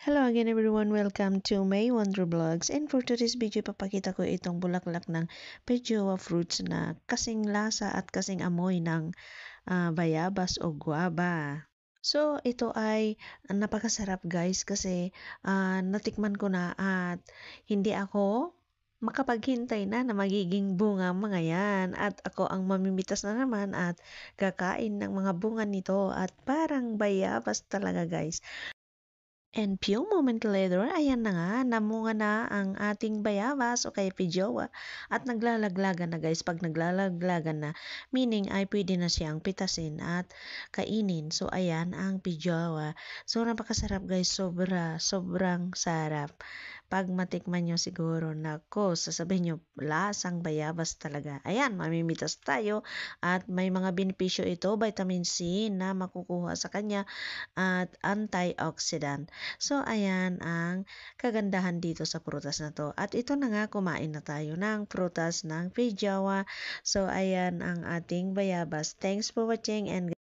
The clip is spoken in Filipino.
Hello again everyone, welcome to May Wonder Vlogs, and for today's video papakita ko itong bulaklak ng Pejoa fruits na kasing lasa at kasing amoy ng bayabas o guava. So ito ay napakasarap guys kasi natikman ko na at hindi ako makapaghintay na magiging bunga mga yan, at ako ang mamimitas na naman at kakain ng mga bunga nito at parang bayabas talaga guys. And few moment later, ayan na nga, namunga na ang ating bayabas o kaya pijowa at naglalaglagan na guys. Pag naglalaglagan na, meaning ay pwede na siyang pitasin at kainin. So ayan ang pijowa. So napakasarap guys, sobrang sarap. Pag matikman nyo siguro, nako, sasabihin nyo, lasang bayabas talaga. Ayan, mamimitas tayo at may mga benepisyo ito, vitamin C na makukuha sa kanya at antioxidant. So, ayan ang kagandahan dito sa prutas na to. At ito na nga, kumain na tayo ng prutas ng Pijowa. So, ayan ang ating bayabas. Thanks for watching and